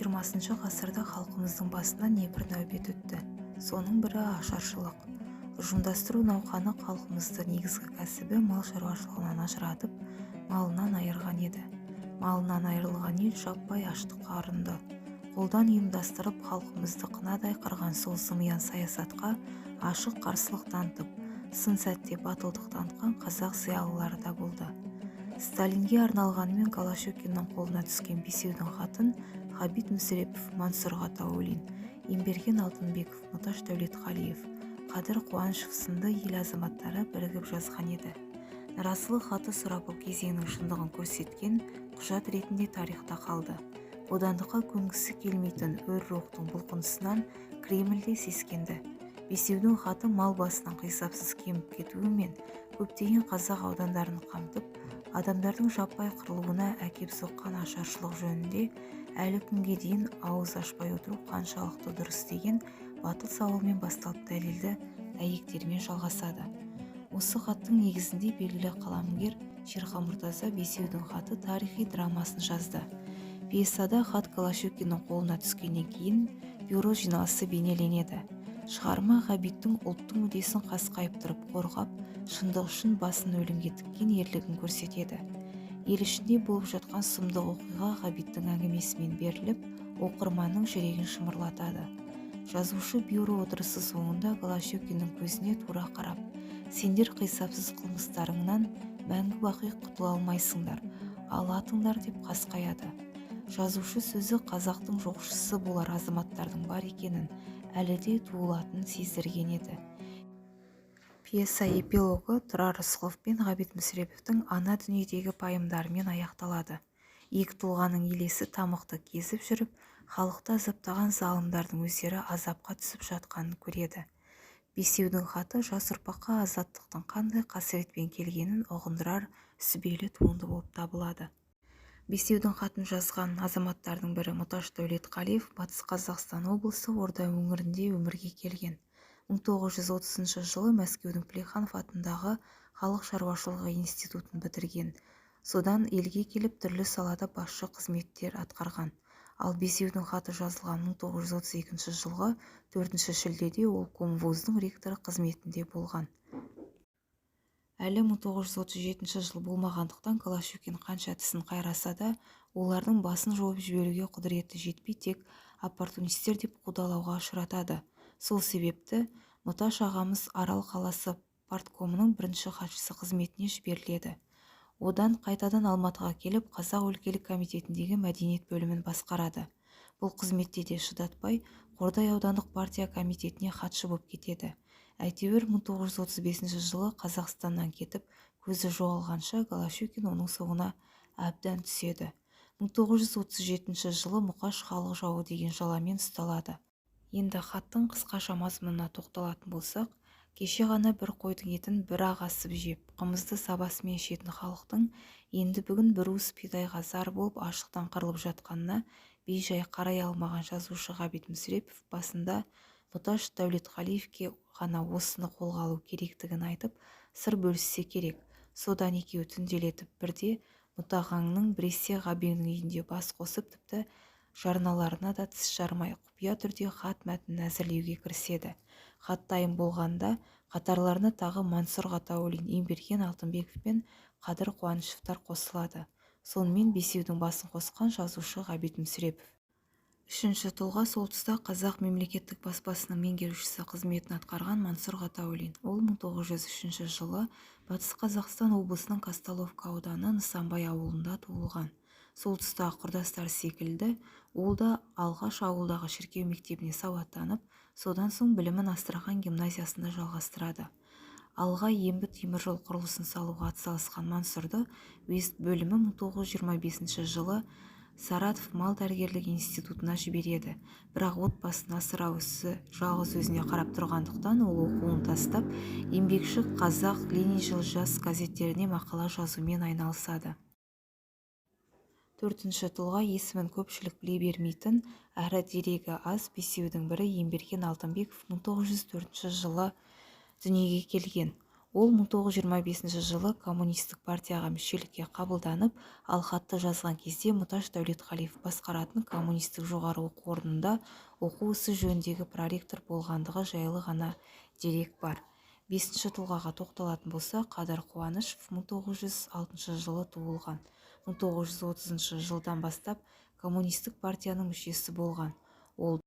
20 ғасырда халқымыздың басынан небір нәубет өтті. Соның бірі ашаршылық. Ұжымдастыру науқаны халқымызды негізгі кәсібі мал шаруашылығынан ажыратып, малынан айырған еді. Малынан айырылған ел жаппай аштыққа ұрынды. Қолдан ұйымдастырып халқымызды қынадай қырған сол зымиян саясатқа ашық қарсылық танытып, сын сәтте батылдық танытқан қазақ зиялылары да болды. Сталинге арналғанымен Голощекиннің қолына түскен бесеудің хатын Ғабит Мүсірепов, Мансұр Ғатауллин, Емберген Алтынбеков, Мұташ Дәулетқалиев, Қадыр Қуанышев сынды ел азаматтары бірігіп жазған еді. Наразылық хаты сұрапыл кезеңнің шындығын көрсеткен құжат ретінде тарихта қалды. Бодандыққа көнгісі келмейтін өр рухтың бұлқынысынан Кремльде сескенді. Бесеудің хаты мал басынан қисапсыз кеміп кетуімен көптеген қазақ аудандарын қамтып, адамдардың жаппай қырылуына әкеп соққан ашаршылық жөнінде әлі күнге дейін ауыз ашпай отыру қаншалықты дұрыс деген батыл сауалмен басталып дәлелді дәйектермен жалғасады. Осы хаттың негізінде белгілі қаламгер Шерхан Мұртаза бесеудің хаты тарихи драмасын жазды. Пьесада хат Голощекиннің қолына түскеннен кейін бюро жиналысы бейнеленеді. Шығарма Ғабиттің ұлттың мүддесін қасқайып тұрып қорғап, шындық үшін басын өлімге тіккен ерлігін көрсетеді. Ел ішінде болып жатқан сұмдық оқиға Ғабиттің әңгімесімен беріліп, оқырманның жүрегін шымырлатады. Жазушы бюро отырысы соңында Голощекиннің көзіне тура қарап, сендер қисапсыз қылмыстарыңнан мәңгі бақи құтыла алмайсыңдар, алатыңдар деп қасқаяды. Жазушы сөзі қазақтың жоқшысы болар азаматтардың бар екенін, әлі де туылатынын сездірген еді. Пьеса эпилогы Тұрар Рысқұлов пен Ғабит Мүсіреповтің ана дүниедегі пайымдарымен аяқталады. Екі тұлғаның елесі тамақты кезіп жүріп, халықты азаптаған залымдардың өздері азапқа түсіп жатқанын көреді. Бесеудің хаты жас ұрпаққа азаттықтың қандай қасіретпен келгенін ұғындырар сүбелі туынды болып табылады. Бесеудің хатын жазған азаматтардың бірі Мұташ Дәулетқалиев Батыс Қазақстан облысы Орда өңірінде өмірге келген. 1930 жылы Мәскеудің Плеханов атындағы халық шаруашылығы институтын бітірген. Содан елге келіп түрлі салада басшы қызметтер атқарған. Ал бесеудің хаты жазылған 1932 жылғы 4 шілдеде ол комвуздың ректоры қызметінде болған. Әлі 1937 жыл болмағандықтан Голощекин қанша тісін қайраса да, олардың басын жойып жіберуге құдіреті жетпей тек оппортунистер деп қудалауға ұшыратады. Сол себепті Мұташ ағамыз Арал қаласы парткомының бірінші хатшысы қызметіне жіберіледі. Одан қайтадан Алматыға келіп, Қазақ өлкелік комитетіндегі мәдениет бөлімін басқарады. Бұл қызметте де шыдатпай, Қордай аудандық партия комитетіне хатшы болып кетеді. Әйтеуір 1935 жылы Қазақстаннан кетіп, көзі жоғалғанша Голощекин оның соңына әбден түседі. 1937 жылы Мұқаш халық жауы деген жаламен ұсталады. Енді хаттың қысқаша мазмұнына тоқталатын болсақ, кеше ғана бір қойдың етін бір ағасып жеп, қымызды сабасымен ішетін халықтың енді бүгін бір уыс бидайға зар болып аштықтан қырылып жатқанына бей-жай қарай алмаған жазушы Ғабит Мүсірепов басында Мұташ Дәулетқалиевке ғана осыны қолға алу керектігін айтып, сыр бөліссе керек. Содан екеуі түнделетіп бірде Мұтағаңның біресе Ғабеңнің үйінде бас қосып, тіпті жарналарына да тіс жармай құпия түрде хат мәтінін әзірлеуге кіріседі. Хат дайын болғанда қатарларына тағы Мансұр Ғатауллин, Емберген Алтынбеков пен Қадыр Қуанышевтар қосылады. Сонымен бесеудің басын қосқан жазушы Ғабит Мүсірепов. Үшінші тұлға сол тұста Қазақ мемлекеттік баспасының меңгерушісі қызметін атқарған Мансұр Ғатауллин. Ол 1903 жылы Батыс Қазақстан облысының Казталовка ауданы Нысанбай ауылында туылған. Сол тұста құрдастар секілді, ол да алғаш ауылдағы шіркеу мектебіне сауаттанып, содан соң білімін Астрахан гимназиясында жалғастырады. Алға ембі теміржол құрылысын салуға атсалысқан Мансұрды уезд бөлімі 1925 жылы Саратов мал дәрігерлік институтына жібереді. Бірақ отбасын асырау ісі жалғыз өзіне қарап тұрғандықтан ол оқуын тастап, еңбекші Қазақ, Лениншіл жас газеттеріне мақала жазумен айналысады. Төртінші тұлға есімін көпшілік біле бермейтін, әрі дерегі аз бесеудің бірі Емберген Алтынбеков 1904 жылы дүниеге келген. Ол 1925 жылы коммунистік партияға мүшелікке қабылданып, ал хатты жазған кезде Мұташ Дәулетқалиев басқаратын коммунистік жоғары оқу орнында оқу ісі жөніндегі проректор болғандығы жайлы ғана дерек бар. 5-ші тұлғаға тоқталатын болса, Қадыр Қуанышев 1906 жылы туылған. 1930 жылдан бастап коммунистік партияның мүшесі болған. Ол